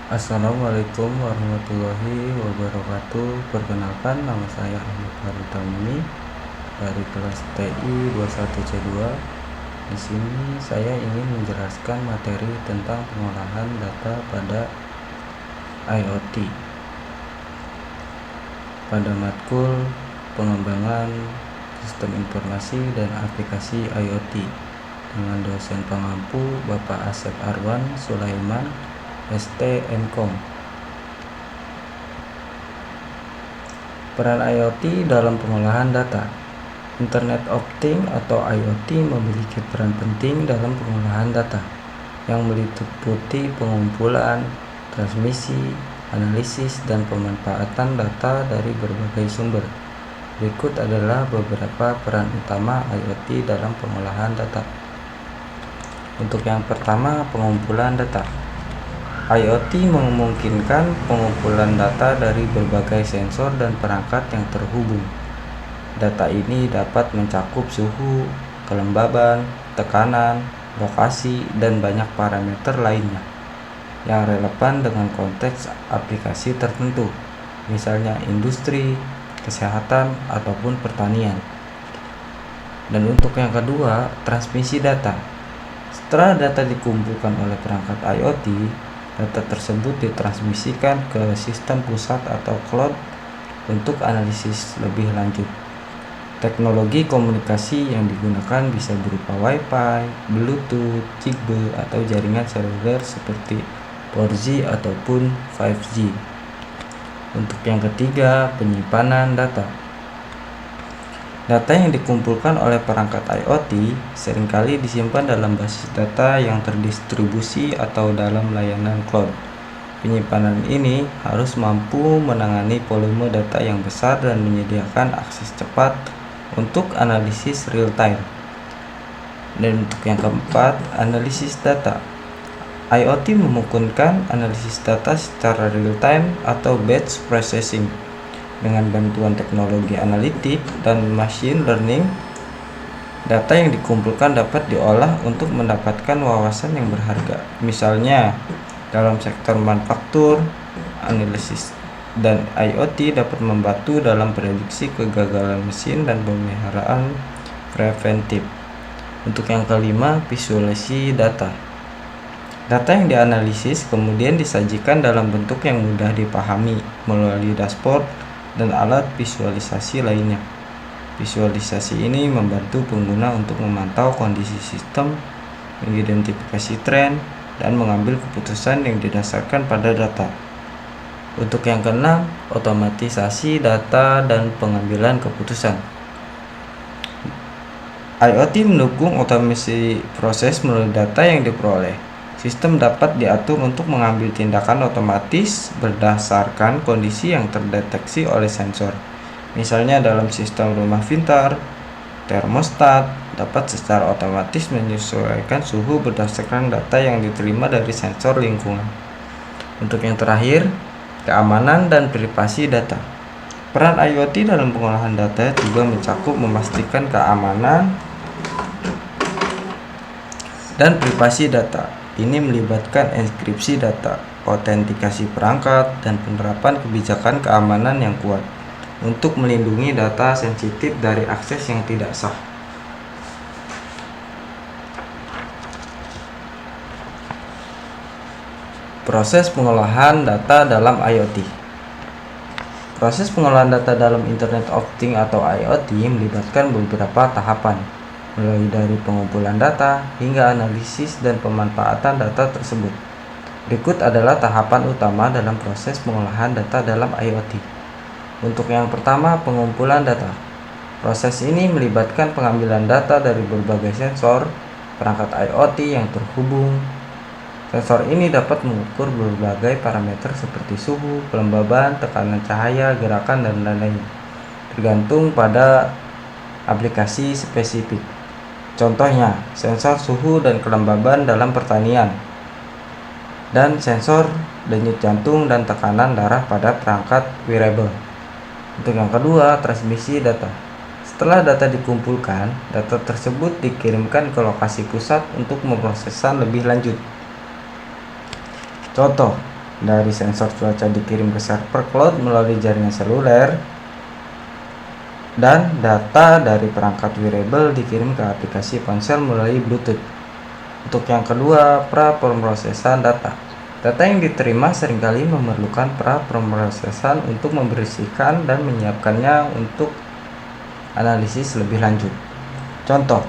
Assalamualaikum warahmatullahi wabarakatuh. Perkenalkan, nama saya Ahmad Farutami dari kelas TI 21C2. Di sini saya ingin menjelaskan materi tentang pengolahan data pada IoT. Pada matkul pengembangan sistem informasi dan aplikasi IoT dengan dosen pengampu Bapak Asep Arwan Sulaiman, ST.Mkom. Peran IoT dalam pengolahan data. Internet of Things atau IoT memiliki peran penting dalam pengolahan data yang meliputi pengumpulan, transmisi, analisis, dan pemanfaatan data dari berbagai sumber. Berikut adalah beberapa peran utama IoT dalam pengolahan data. Untuk yang pertama, pengumpulan data. IoT memungkinkan pengumpulan data dari berbagai sensor dan perangkat yang terhubung. Data ini dapat mencakup suhu, kelembaban, tekanan, lokasi, dan banyak parameter lainnya yang relevan dengan konteks aplikasi tertentu, misalnya industri, kesehatan, ataupun pertanian. Dan untuk yang kedua, transmisi data. Setelah data dikumpulkan oleh perangkat IoT, data tersebut ditransmisikan ke sistem pusat atau cloud untuk analisis lebih lanjut. Teknologi komunikasi yang digunakan bisa berupa Wi-Fi, Bluetooth, Zigbee, atau jaringan seluler seperti 4G ataupun 5G. Untuk yang ketiga, penyimpanan data. Data yang dikumpulkan oleh perangkat IoT seringkali disimpan dalam basis data yang terdistribusi atau dalam layanan cloud. Penyimpanan ini harus mampu menangani volume data yang besar dan menyediakan akses cepat untuk analisis real time. Dan untuk yang keempat, analisis data. IoT memungkinkan analisis data secara real time atau batch processing. Dengan bantuan teknologi analitik dan machine learning, data yang dikumpulkan dapat diolah untuk mendapatkan wawasan yang berharga. Misalnya, dalam sektor manufaktur, analisis dan IoT dapat membantu dalam prediksi kegagalan mesin dan pemeliharaan preventif. Untuk yang kelima, visualisasi data. Data yang dianalisis kemudian disajikan dalam bentuk yang mudah dipahami melalui dashboard dan alat visualisasi lainnya. Visualisasi ini membantu pengguna untuk memantau kondisi sistem, mengidentifikasi tren, dan mengambil keputusan yang didasarkan pada data. Untuk yang keenam, otomatisasi data dan pengambilan keputusan. IoT mendukung otomasi proses melalui data yang diperoleh. Sistem dapat diatur untuk mengambil tindakan otomatis berdasarkan kondisi yang terdeteksi oleh sensor. Misalnya dalam sistem rumah pintar, termostat dapat secara otomatis menyesuaikan suhu berdasarkan data yang diterima dari sensor lingkungan. Untuk yang terakhir, keamanan dan privasi data. Peran IoT dalam pengolahan data juga mencakup memastikan keamanan dan privasi data. Ini melibatkan enkripsi data, autentikasi perangkat, dan penerapan kebijakan keamanan yang kuat untuk melindungi data sensitif dari akses yang tidak sah. Proses pengolahan data dalam IoT. Proses pengolahan data dalam Internet of Things atau IoT melibatkan beberapa tahapan, mulai dari pengumpulan data hingga analisis dan pemanfaatan data tersebut. Berikut adalah tahapan utama dalam proses pengolahan data dalam IoT. Untuk yang pertama, pengumpulan data. Proses ini melibatkan pengambilan data dari berbagai sensor, perangkat IoT yang terhubung. Sensor ini dapat mengukur berbagai parameter seperti suhu, kelembaban, tekanan cahaya, gerakan, dan lain-lain, tergantung pada aplikasi spesifik. Contohnya, sensor suhu dan kelembaban dalam pertanian, dan sensor denyut jantung dan tekanan darah pada perangkat wearable. Untuk yang kedua, transmisi data. Setelah data dikumpulkan, data tersebut dikirimkan ke lokasi pusat untuk pemrosesan lebih lanjut. Contoh, dari sensor cuaca dikirim ke server cloud melalui jaringan seluler, dan data dari perangkat wearable dikirim ke aplikasi ponsel melalui Bluetooth. Untuk yang kedua, pra-pemrosesan data. Data yang diterima seringkali memerlukan pra-pemrosesan untuk membersihkan dan menyiapkannya untuk analisis lebih lanjut. Contoh,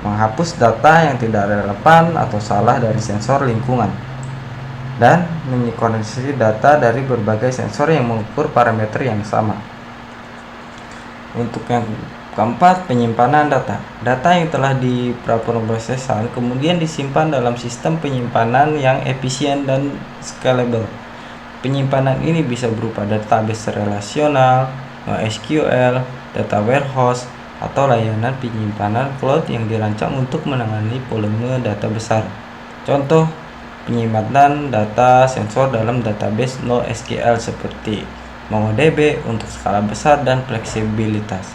menghapus data yang tidak relevan atau salah dari sensor lingkungan, dan menyinkronisasi data dari berbagai sensor yang mengukur parameter yang sama. Untuk yang keempat, penyimpanan data. Data yang telah di pra-pemrosesan kemudian disimpan dalam sistem penyimpanan yang efisien dan scalable. Penyimpanan ini bisa berupa database relasional, NoSQL, data warehouse, atau layanan penyimpanan cloud yang dirancang untuk menangani volume data besar. Contoh, penyimpanan data sensor dalam database NoSQL seperti MongoDB untuk skala besar dan fleksibilitas.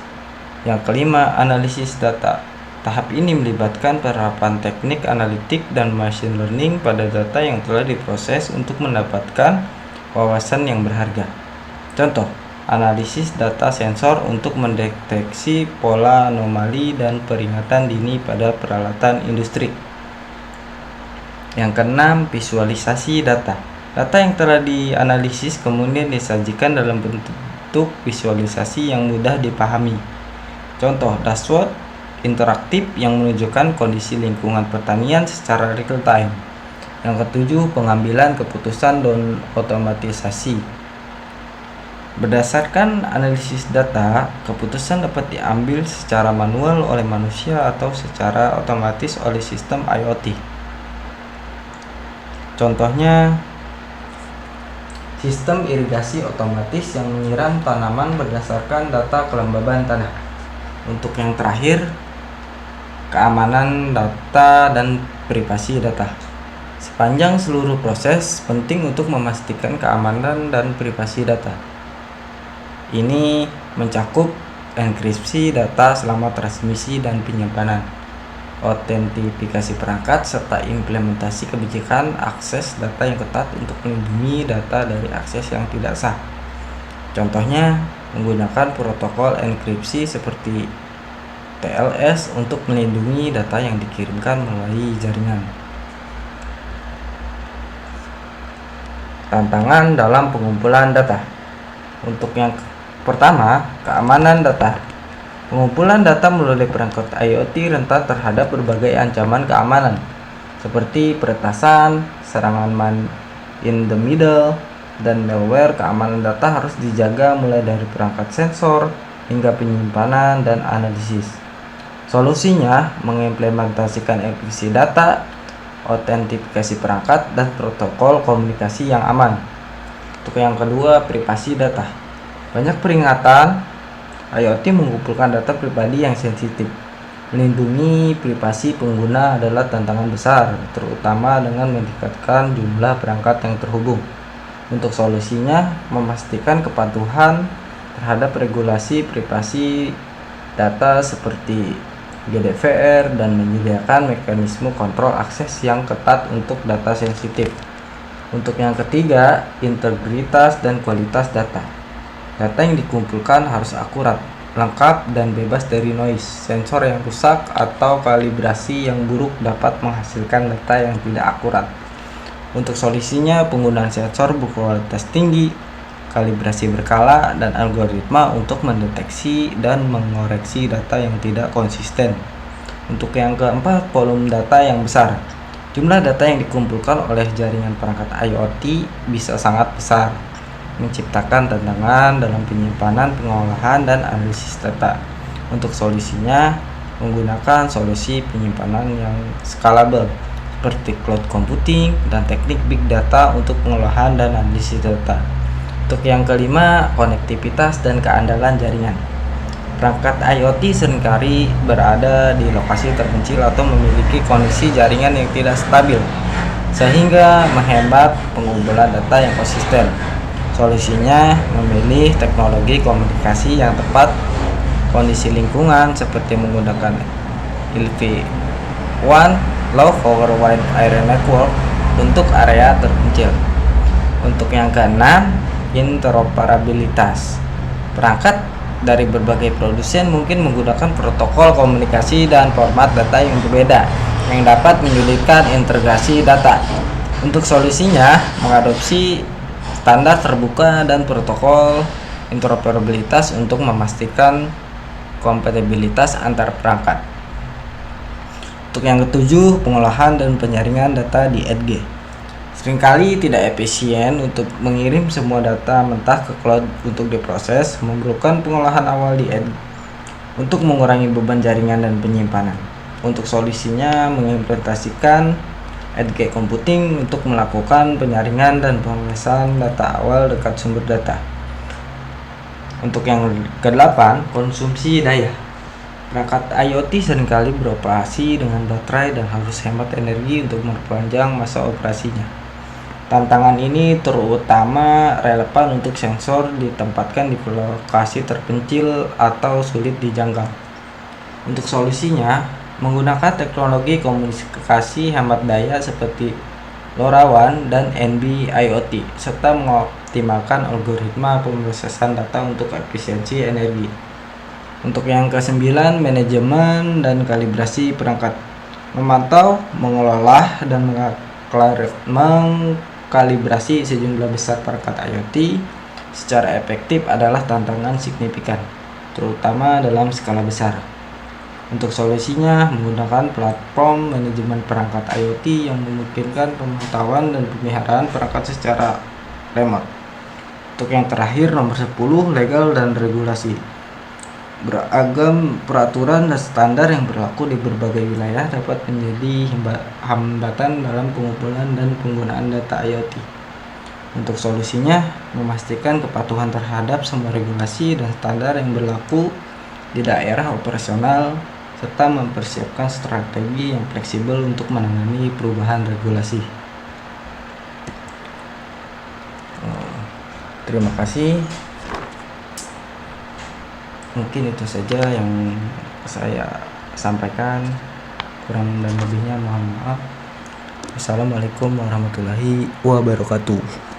Yang kelima, analisis data. Tahap ini melibatkan penerapan teknik analitik dan machine learning pada data yang telah diproses untuk mendapatkan wawasan yang berharga. Contoh, analisis data sensor untuk mendeteksi pola anomali dan peringatan dini pada peralatan industri. Yang keenam, visualisasi data. Data yang telah dianalisis kemudian disajikan dalam bentuk visualisasi yang mudah dipahami. Contoh, dashboard interaktif yang menunjukkan kondisi lingkungan pertanian secara real time. Yang ketujuh, pengambilan keputusan dan otomatisasi. Berdasarkan analisis data, keputusan dapat diambil secara manual oleh manusia atau secara otomatis oleh sistem IoT. Contohnya, sistem irigasi otomatis yang menyiram tanaman berdasarkan data kelembaban tanah. Untuk yang terakhir, keamanan data dan privasi data. Sepanjang seluruh proses penting untuk memastikan keamanan dan privasi data. Ini mencakup enkripsi data selama transmisi dan penyimpanan, autentifikasi perangkat, serta implementasi kebijakan akses data yang ketat untuk melindungi data dari akses yang tidak sah. Contohnya, menggunakan protokol enkripsi seperti TLS untuk melindungi data yang dikirimkan melalui jaringan. Tantangan dalam pengumpulan data. Untuk yang pertama, keamanan data. Pengumpulan data melalui perangkat IoT rentan terhadap berbagai ancaman keamanan, seperti peretasan, serangan man in the middle, dan malware. Keamanan data harus dijaga mulai dari perangkat sensor hingga penyimpanan dan analisis. Solusinya, mengimplementasikan enkripsi data, autentifikasi perangkat, dan protokol komunikasi yang aman. Untuk yang kedua, privasi data. Banyak peringatan IoT mengumpulkan data pribadi yang sensitif. Melindungi privasi pengguna adalah tantangan besar, terutama dengan meningkatkan jumlah perangkat yang terhubung. Untuk solusinya, memastikan kepatuhan terhadap regulasi privasi data seperti GDPR dan menyediakan mekanisme kontrol akses yang ketat untuk data sensitif. Untuk yang ketiga, integritas dan kualitas data. Data yang dikumpulkan harus akurat, lengkap, dan bebas dari noise. Sensor yang rusak atau kalibrasi yang buruk dapat menghasilkan data yang tidak akurat. Untuk solusinya, penggunaan sensor berkualitas tinggi, kalibrasi berkala, dan algoritma untuk mendeteksi dan mengoreksi data yang tidak konsisten. Untuk yang keempat, volume data yang besar. Jumlah data yang dikumpulkan oleh jaringan perangkat IoT bisa sangat besar, menciptakan tantangan dalam penyimpanan, pengolahan, dan analisis data. Untuk solusinya, menggunakan solusi penyimpanan yang scalable seperti cloud computing dan teknik big data untuk pengolahan dan analisis data. Untuk yang kelima, konektivitas dan keandalan jaringan. Perangkat IoT seringkali berada di lokasi terpencil atau memiliki kondisi jaringan yang tidak stabil, sehingga menghambat pengumpulan data yang konsisten. Solusinya, memilih teknologi komunikasi yang tepat kondisi lingkungan seperti menggunakan LPWAN, Low Power Wide Area Network, untuk area terpencil. Untuk yang keenam, interoperabilitas. Perangkat dari berbagai produsen mungkin menggunakan protokol komunikasi dan format data yang berbeda yang dapat menyulitkan integrasi data. Untuk solusinya, mengadopsi standar terbuka dan protokol interoperabilitas untuk memastikan kompatibilitas antar perangkat. Untuk yang ketujuh, pengolahan dan penyaringan data di Edge. Seringkali tidak efisien untuk mengirim semua data mentah ke cloud untuk diproses, memerlukan pengolahan awal di Edge untuk mengurangi beban jaringan dan penyimpanan. Untuk solusinya, mengimplementasikan Edge Computing untuk melakukan penyaringan dan pengelolaan data awal dekat sumber data. Untuk yang kedelapan, konsumsi daya. Perangkat IoT seringkali beroperasi dengan baterai dan harus hemat energi untuk memperpanjang masa operasinya. Tantangan ini terutama relevan untuk sensor ditempatkan di lokasi terpencil atau sulit dijangkau. Untuk solusinya, menggunakan teknologi komunikasi hemat daya seperti LoRaWAN dan NB-IoT, serta mengoptimalkan algoritma pemrosesan data untuk efisiensi energi. Untuk yang kesembilan, manajemen dan kalibrasi perangkat. Memantau, mengelola, dan mengkalibrasi sejumlah besar perangkat IoT secara efektif adalah tantangan signifikan, terutama dalam skala besar. Untuk solusinya, menggunakan platform manajemen perangkat IoT yang memungkinkan pemantauan dan pemeliharaan perangkat secara remote. Untuk yang terakhir, nomor 10, legal dan regulasi. Beragam peraturan dan standar yang berlaku di berbagai wilayah dapat menjadi hambatan dalam pengumpulan dan penggunaan data IoT. Untuk solusinya, memastikan kepatuhan terhadap semua regulasi dan standar yang berlaku di daerah operasional, serta mempersiapkan strategi yang fleksibel untuk menangani perubahan regulasi. Terima kasih. Mungkin itu saja yang saya sampaikan, kurang dan lebihnya mohon maaf. Wassalamualaikum warahmatullahi wabarakatuh.